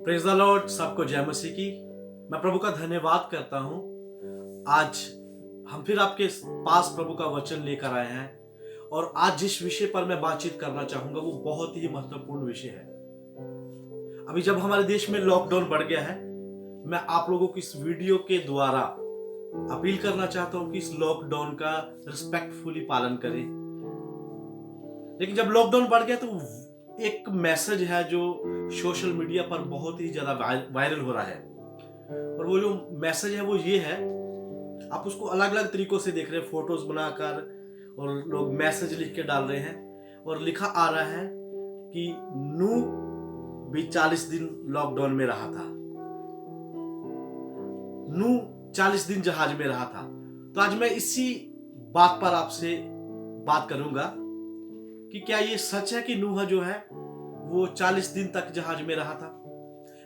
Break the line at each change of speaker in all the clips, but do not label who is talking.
Praise the Lord. सबको जय मसीह की। मैं प्रभु का धन्यवाद करता हूं। आज हम फिर आपके पास प्रभु का वचन लेकर आए हैं और आज जिस विषय पर मैं बातचीत करना चाहूंगा वो बहुत ही महत्वपूर्ण विषय है। अभी जब हमारे देश में लॉकडाउन बढ़ गया है, मैं आप लोगों को इस वीडियो के द्वारा अपील करना चाहता हूं कि इस लॉकडाउन का रिस्पेक्टफुली पालन करें। लेकिन जब लॉकडाउन बढ़ गया तो एक मैसेज है जो सोशल मीडिया पर बहुत ही ज्यादा वायरल हो रहा है, और वो जो मैसेज है वो ये है। आप उसको अलग अलग तरीकों से देख रहे हैं, फोटोज बनाकर, और लोग मैसेज लिख के डाल रहे हैं और लिखा आ रहा है कि नूह भी 40 दिन लॉकडाउन में रहा था। नूह 40 दिन जहाज में रहा था। तो आज मैं इसी बात पर आपसे बात करूंगा कि क्या ये सच है कि नूह जो है वो 40 दिन तक जहाज में रहा था।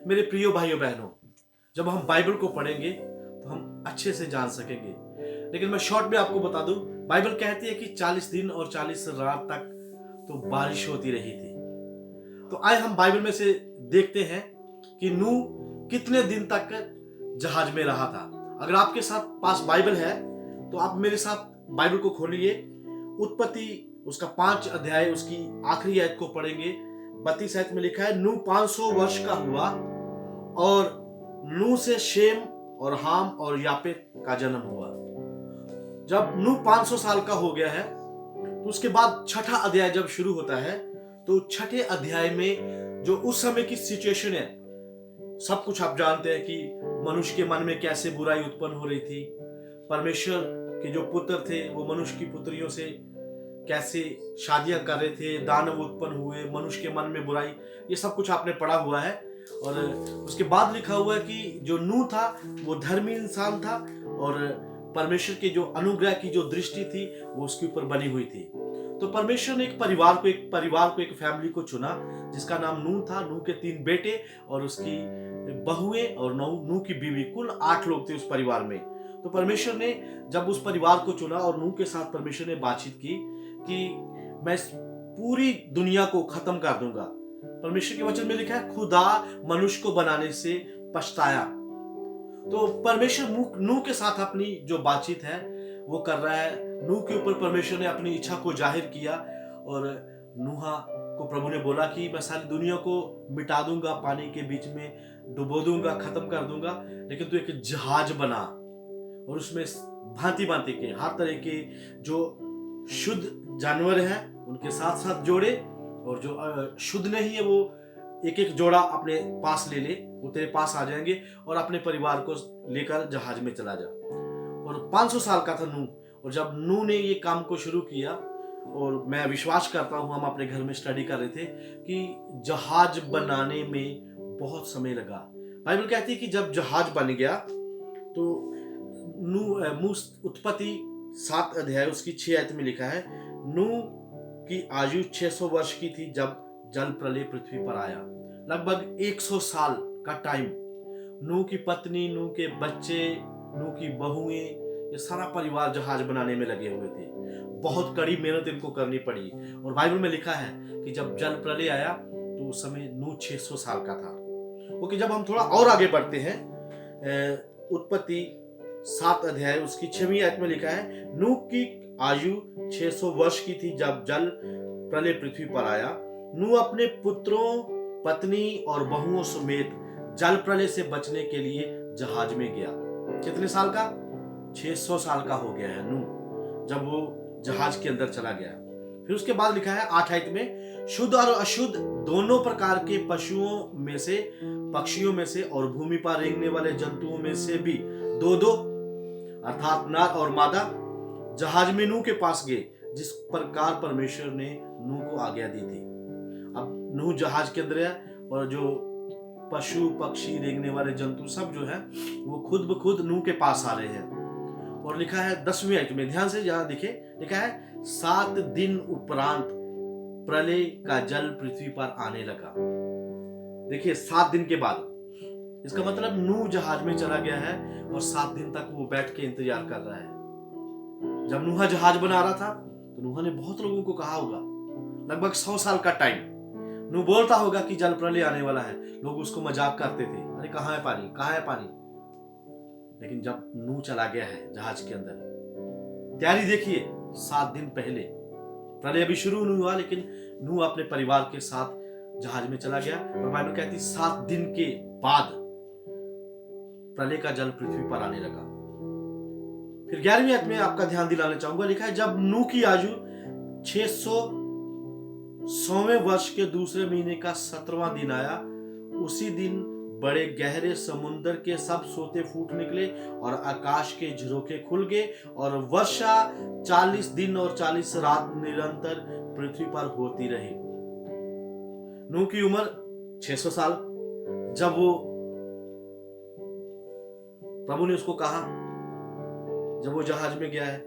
मेरे प्रिय भाइयों बहनों, जब हम बाइबल को पढ़ेंगे तो हम अच्छे से जान सकेंगे। लेकिन मैं शॉर्ट में आपको बता दूं, बाइबल कहती है कि 40 दिन और 40 रात तक तो बारिश होती रही थी। तो आए हम बाइबल में से देखते हैं कि नूह कितने दिन तक जहाज में रहा था। अगर आपके साथ पास बाइबल है तो आप मेरे साथ बाइबल को खोलिए। उत्पत्ति उसका 5 अध्याय उसकी आखिरी आयत को पढ़ेंगे। 32 आयत में लिखा है, नूह 500 वर्ष का हुआ और नूह से शेम और हाम और यापेत का जन्म हुआ। जब नूह 500 साल का हो गया है तो उसके बाद छठा अध्याय जब शुरू होता है तो छठे अध्याय में जो उस समय की सिचुएशन है, सब कुछ आप जानते हैं कि मनुष्य के मन में कैसे बुराई उत्पन्न हो रही थी। परमेश्वर के जो पुत्र थे वो मनुष्य की पुत्रियों से कैसे शादियां कर रहे थे, दानव उत्पन्न हुए, मनुष्य के मन में बुराई, ये सब कुछ आपने पढ़ा हुआ है। और उसके बाद लिखा हुआ है कि जो नूह था वो धर्मी इंसान था और परमेश्वर के जो अनुग्रह की जो दृष्टि थी वो उसके ऊपर बनी हुई थी। तो परमेश्वर ने एक परिवार को एक फैमिली को चुना जिसका नाम नूह था। नूह के 3 बेटे और उसकी बहुएं और नूह की बीवी, कुल 8 लोग थे उस परिवार में। तो परमेश्वर ने जब उस परिवार को चुना और नूह के साथ परमेश्वर ने बातचीत की कि मैं इस पूरी दुनिया को खत्म कर दूंगा। परमेश्वर के वचन में लिखा है, खुदा मनुष्य को बनाने से पछताया। तो परमेश्वर नूह के साथ अपनी जो बातचीत है वो कर रहा है। नूह के ऊपर परमेश्वर ने अपनी इच्छा को जाहिर किया और नूह को प्रभु ने बोला कि मैं सारी दुनिया को मिटा दूंगा, पानी के बीच में डुबो दूंगा, खत्म कर दूंगा, लेकिन तू एक जहाज बना और उसमें भांति भांति के हर तरह के जो शुद्ध जानवर हैं उनके साथ साथ जोड़े, और जो शुद्ध नहीं है वो एक एक जोड़ा अपने पास ले ले, वो तेरे पास आ जाएंगे और अपने परिवार को लेकर जहाज में चला जा। और 500 साल का था नूह, और जब नूह ने ये काम को शुरू किया, और मैं विश्वास करता हूँ, हम अपने घर में स्टडी कर रहे थे कि जहाज बनाने में बहुत समय लगा। बाइबल कहती है कि जब जहाज बन गया तो उत्पत्ति 7 अध्याय उसकी 6 आयत में लिखा है, नूह की आयु 600 वर्ष की थी जब जल प्रलय पृथ्वी पर आया। लगभग 100 साल का टाइम नूह की पत्नी, नूह के बच्चे, नूह की बहुएं, ये सारा परिवार जहाज बनाने में लगे हुए थे। बहुत कड़ी मेहनत इनको करनी पड़ी। और बाइबल में लिखा है कि जब जल प्रलय आया तो उस समय नूह 600 साल का था। ओके, जब हम थोड़ा और आगे बढ़ते हैं, उत्पत्ति 7 अध्याय उसकी 6वीं आयत में लिखा है, नूह की आयु 600 वर्ष की थी जब जल प्रलय पृथ्वी पर आया। नूह अपने पुत्रों, पत्नी और बहुओं समेत जल प्रलय से बचने के लिए जहाज में गया। कितने साल का? 600 साल का हो गया है नूह जब वो जहाज के अंदर चला गया। फिर उसके बाद लिखा है 8 आयत में, शुद्ध और अशुद्ध दोनों प्रकार के पशुओं में से, पक्षियों में से और भूमि पर रेंगने वाले जंतुओं में से भी दो अर्थात नर और मादा जहाज में नूह के पास गए, जिस प्रकार परमेश्वर ने नूह को आज्ञा दी थी। अब नूह जहाज के अंदर है और जो पशु पक्षी रेंगने वाले जंतु सब जो है वो खुद ब खुद नूह के पास आ रहे हैं। और लिखा है 10वीं आयत में, ध्यान से जहां देखे, लिखा है 7 दिन उपरांत प्रलय का जल पृथ्वी पर आने लगा। देखिए 7 दिन के बाद, इसका मतलब नूह जहाज में चला गया है और 7 दिन तक वो बैठ के इंतजार कर रहा है। जब नूह जहाज बना रहा था तो नूह ने बहुत लोगों को कहा होगा, लगभग 100 साल का टाइम नूह बोलता होगा कि जल प्रलय आने वाला है, लोग उसको मजाक करते थे, अरे कहाँ है पानी, कहाँ है पानी। लेकिन जब नूह चला गया है जहाज के अंदर, तैयारी देखिए, 7 दिन पहले प्रलय अभी शुरू नहीं हुआ, लेकिन नूह अपने परिवार के साथ जहाज में चला गया। और बाइबल कहती 7 दिन के बाद प्रलय का जल पृथ्वी पर आने लगा। फिर 11वीं आयत में आपका ध्यान दिलाना चाहूंगा, लिखा है जब नूह की आयु 600वें वर्ष के दूसरे महीने का 17वां दिन आया, उसी दिन बड़े गहरे समुद्र के सब सोते फूट निकले और आकाश के झरोखे खुल गए और वर्षा 40 दिन और 40 रात निरंतर पृथ्वी पर होती रही। नूह की उम्र 600 साल। जब वो प्रभु ने उसको कहा, जब वो जहाज में गया है,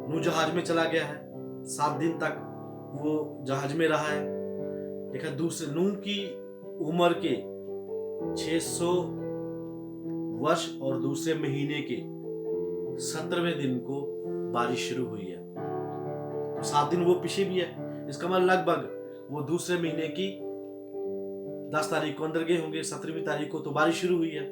नूह जहाज में चला गया है, 7 दिन तक वो जहाज में रहा है। देखा दूसरे नूह की उम्र के 600 वर्ष और दूसरे महीने के 17वें दिन को बारिश शुरू हुई है। तो 7 दिन वो पीछे भी है, इसका मतलब लगभग वो दूसरे महीने की 10 तारीख को अंदर गए होंगे, 17वीं तारीख को तो बारिश शुरू हुई है।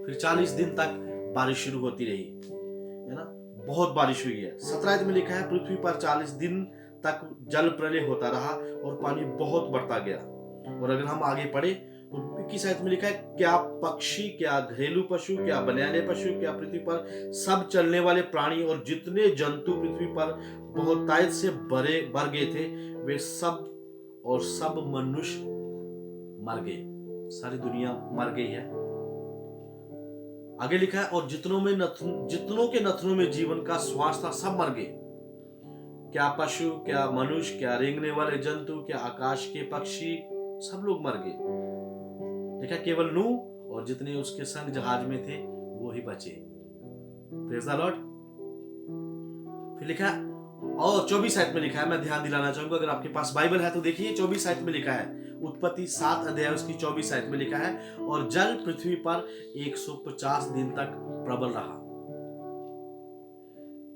फिर 40 दिन तक बारिश शुरू होती रही, है ना, बहुत बारिश हुई है। 17 में लिखा है पृथ्वी पर 40 दिन तक जल प्रलय होता रहा और पानी बहुत बढ़ता गया। और अगर हम आगे पढ़े तो 21 में लिखा है क्या पक्षी, क्या घरेलू पशु, क्या बनयाने पशु, क्या पृथ्वी पर सब चलने वाले प्राणी और जितने जंतु पृथ्वी पर बहुतायत से भर गए थे, वे सब और सब मनुष्य मर गए। सारी दुनिया मर गई है। आगे लिखा है और जितनों के नथनों में जीवन का श्वास था सब मर गए। क्या पशु, क्या मनुष्य, क्या रेंगने वाले जंतु, क्या आकाश के पक्षी, सब लोग मर गए। देखा केवल नूह और जितने उसके संग जहाज में थे वो ही बचे। Praise the Lord. फिर लिखा और 24 आयत में लिखा है, मैं ध्यान दिलाना चाहूंगा, अगर आपके पास बाइबल है तो देखिए 24 आयत में लिखा है, उत्पत्ति 7 अध्याय उसकी 24 आयत में लिखा है और जल पृथ्वी पर 150 दिन तक प्रबल रहा।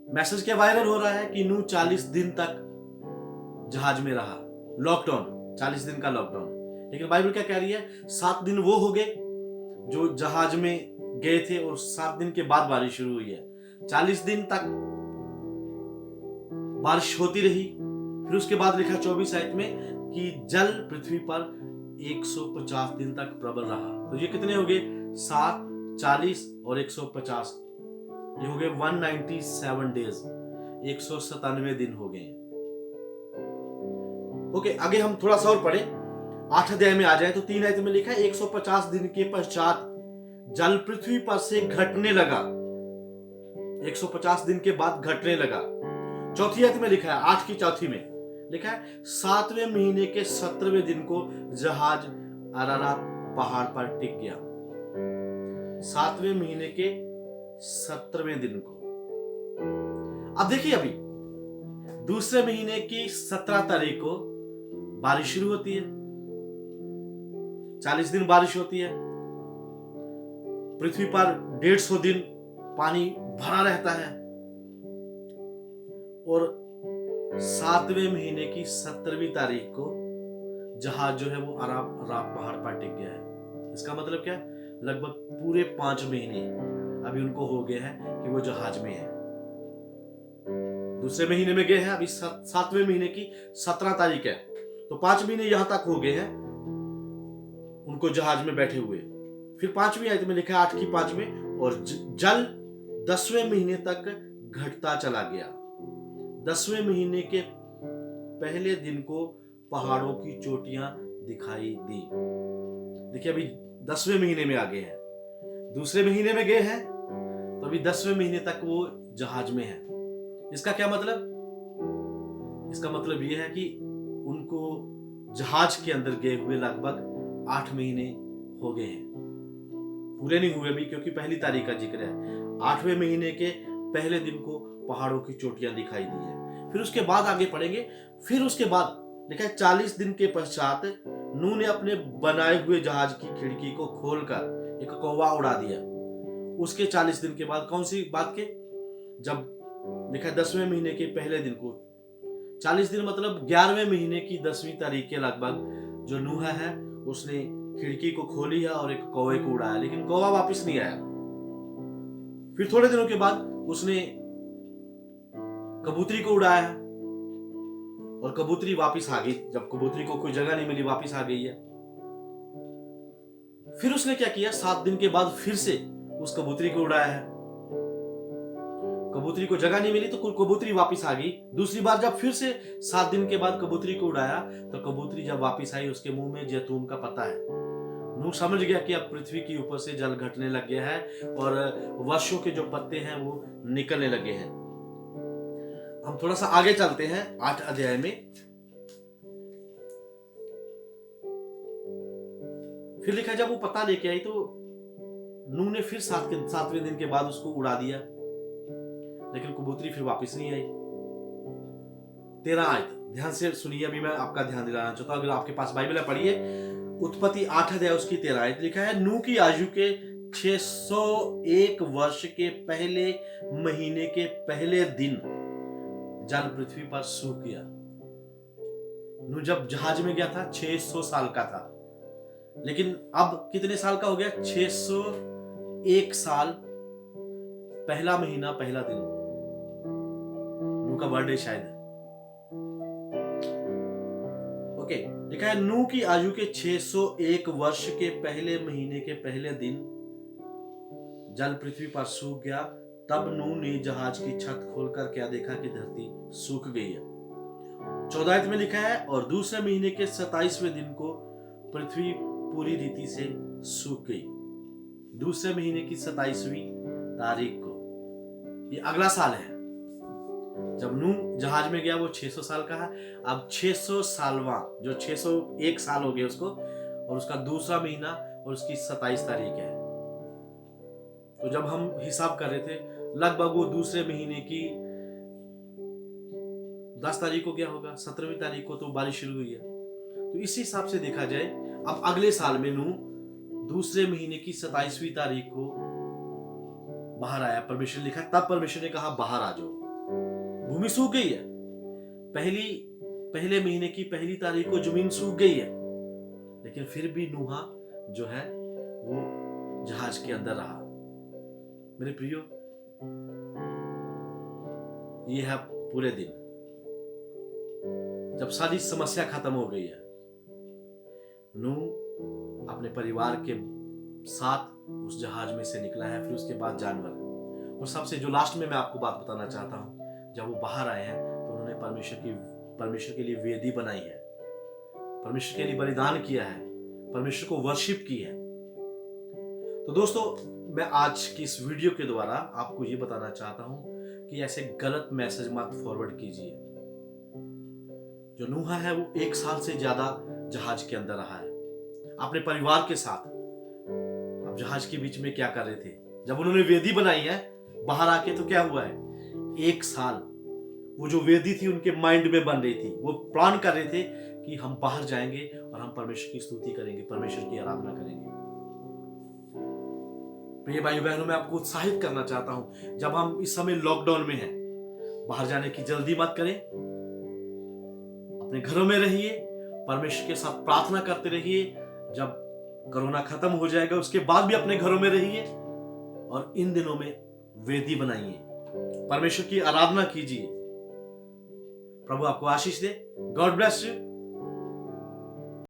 मैसेज क्या वायरल हो रहा है कि नूह 40 दिन तक जहाज में रहा, लॉकडाउन, 40 दिन का लॉकडाउन। लेकिन बाइबल क्या कह रही है, 7 दिन वो हो गए जो जहाज में गए थे और 7 दिन के बाद बारिश शुरू हुई है। 40 दिन तक बारिश होती रही। फिर उसके बाद लिखा 24 आयत में कि जल पृथ्वी पर 150 दिन तक प्रबल रहा। तो ये कितने हो गए, 7, 40 और 150, ये हो गए 197 डेज, 197 दिन हो गए। ओके, आगे हम थोड़ा सा और पढ़े, 8 अध्याय में आ जाए तो 3 आयत में लिखा है 150 दिन के पश्चात जल पृथ्वी पर से घटने लगा। 150 दिन के बाद घटने लगा। 4 आयत में लिखा है, 8 की 4 में लिखा है 7वें महीने के 17वें दिन को जहाज अरारात पहाड़ पर टिक गया। 7वें महीने के 17वें दिन को। अब देखिए, अभी दूसरे महीने की 17 तारीख को बारिश शुरू होती है, 40 दिन बारिश होती है। पृथ्वी पर 150 दिन पानी भरा रहता है और 7वें महीने की 17वीं तारीख को जहाज जो है वो अरारात पहाड़ पर टिक गया है। इसका मतलब क्या है, लगभग पूरे 5 महीने अभी उनको हो गए हैं कि वो जहाज में है। दूसरे महीने में गए हैं, अभी 7वें महीने की 17 तारीख है, तो 5 महीने यहां तक हो गए हैं उनको जहाज में बैठे हुए। फिर 5वीं आयत में लिखा है 8 की 5 में, और जल 10वें महीने तक घटता चला गया। 10वें महीने के पहले दिन को पहाड़ों की चोटियां दिखाई दी। देखिए, अभी 10वें महीने में आ गए हैं, दूसरे महीने में गए हैं, तो अभी 10वें महीने तक वो जहाज में है। इसका क्या मतलब, इसका मतलब यह है कि उनको जहाज के अंदर गए हुए लगभग 8 महीने हो गए हैं। पूरे नहीं हुए भी, क्योंकि पहली तारीख का जिक्र है। 8वें महीने के पहले दिन को पहाड़ों की चोटियां दिखाई दी है। फिर उसके बाद आगे पढ़ेंगे, फिर उसके बाद लिखा है 40 दिन के पश्चात नूह ने अपने बनाए हुए जहाज की खिड़की को खोलकर एक कौवा उड़ा दिया। उसके 40 दिन के बाद, कौन सी बात के, जब लिखा है 10वें महीने के पहले दिन को 40 दिन मतलब 11वें महीने की 10वीं तारीख के लगभग जो नूह है उसने खिड़की को खोली है और एक कौवे को उड़ाया, लेकिन कौवा वापस नहीं आया। फिर थोड़े दिनों के बाद उसने कबूतरी को उड़ाया और कबूतरी वापस आ गई। जब कबूतरी को कोई जगह नहीं मिली, वापस आ गई है। फिर उसने क्या किया, 7 दिन के बाद फिर से उस कबूतरी को उड़ाया है। कबूतरी को जगह नहीं मिली तो कबूतरी वापस आ गई। दूसरी बार जब फिर से 7 दिन के बाद कबूतरी को उड़ाया तो कबूतरी जब वापस आई, उसके मुंह में जैतून का पत्ता है। नूह समझ गया कि अब पृथ्वी के ऊपर से जल घटने लग गया है और वर्षों के जो पत्ते हैं वो निकलने लगे हैं। हम थोड़ा सा आगे चलते हैं 8 अध्याय में। फिर लिखा जब वो पत्ता लेके आई तो नूह ने फिर 7वें दिन के बाद उसको उड़ा दिया, लेकिन कबूतरी फिर वापस नहीं आई। 13 आयत ध्यान से सुनिए, अभी मैं आपका ध्यान दिलाना चाहता हूं। अगर आपके पास बाइबल है पढ़िए, उत्पत्ति 8 अध्याय उसकी 13 आयत लिखा है, नूह की आयु के 601 वर्ष के पहले महीने के पहले दिन जल पृथ्वी पर सूख गया। नूह जब जहाज में गया था 600 साल का था, लेकिन अब कितने साल का हो गया? 601 साल, पहला महीना पहला दिन। नूह का बर्थडे शायद है। ओके, लिखा है नूह की आयु के 601 वर्ष के पहले महीने के पहले दिन जल पृथ्वी पर सूख गया। तब नूह ने जहाज की छत खोलकर क्या देखा कि धरती सूख गई है। 14 में लिखा है, और दूसरे महीने के 27वें दिन को पृथ्वी पूरी रीति से सूख गई। दूसरे महीने की 27वीं तारीख को, ये अगला साल है। जब नूह जहाज में गया वो 600 साल का है। अब 600 सालवा जो 601 साल हो गए उसको, और उसका दूसरा महीना और उसकी 27 तारीख है। तो जब हम हिसाब कर रहे थे लगभग वो दूसरे महीने की 10 तारीख को क्या होगा, 17वीं तारीख को तो बारिश शुरू हुई है। तो इसी हिसाब से देखा जाए अब अगले साल में नूह दूसरे महीने की 27वीं तारीख को बाहर आया। परमेश्वर लिखा, तब परमेश्वर ने कहा बाहर आ जाओ। भूमि सूख गई है। पहले महीने की पहली तारीख को जमीन सूख गई है, लेकिन फिर भी नूह जो है वो जहाज के अंदर रहा। मेरे प्रियो, ये है पूरे दिन जब सारी समस्या खत्म हो गई है। नूह अपने परिवार के साथ उस जहाज में से निकला है। फिर उसके बाद जानवर, और सबसे जो लास्ट में मैं आपको बात बताना चाहता हूं, जब वो बाहर आए हैं तो उन्होंने परमेश्वर के लिए वेदी बनाई है, परमेश्वर के लिए बलिदान किया है, परमेश्वर को वर्शिप की है। तो दोस्तों, मैं आज की इस वीडियो के द्वारा आपको ये बताना चाहता हूं कि ऐसे गलत मैसेज मत फॉरवर्ड कीजिए। जो नूह है वो 1 साल से ज्यादा जहाज के अंदर रहा है अपने परिवार के साथ। अब जहाज के बीच में क्या कर रहे थे? जब उन्होंने वेदी बनाई है बाहर आके, तो क्या हुआ है? 1 साल वो जो वेदी थी उनके माइंड में बन रही थी। वो प्लान कर रहे थे कि हम बाहर जाएंगे और हम परमेश्वर की स्तुति करेंगे, परमेश्वर की आराधना करेंगे। प्रिय भाई बहनों, मैं आपको उत्साहित करना चाहता हूं, जब हम इस समय लॉकडाउन में हैं, बाहर जाने की जल्दी मत करें। अपने घरों में रहिए, परमेश्वर के साथ प्रार्थना करते रहिए। जब कोरोना खत्म हो जाएगा उसके बाद भी अपने घरों में रहिए, और इन दिनों में वेदी बनाइए, परमेश्वर की आराधना कीजिए। प्रभु आपको आशीष दे। God bless you.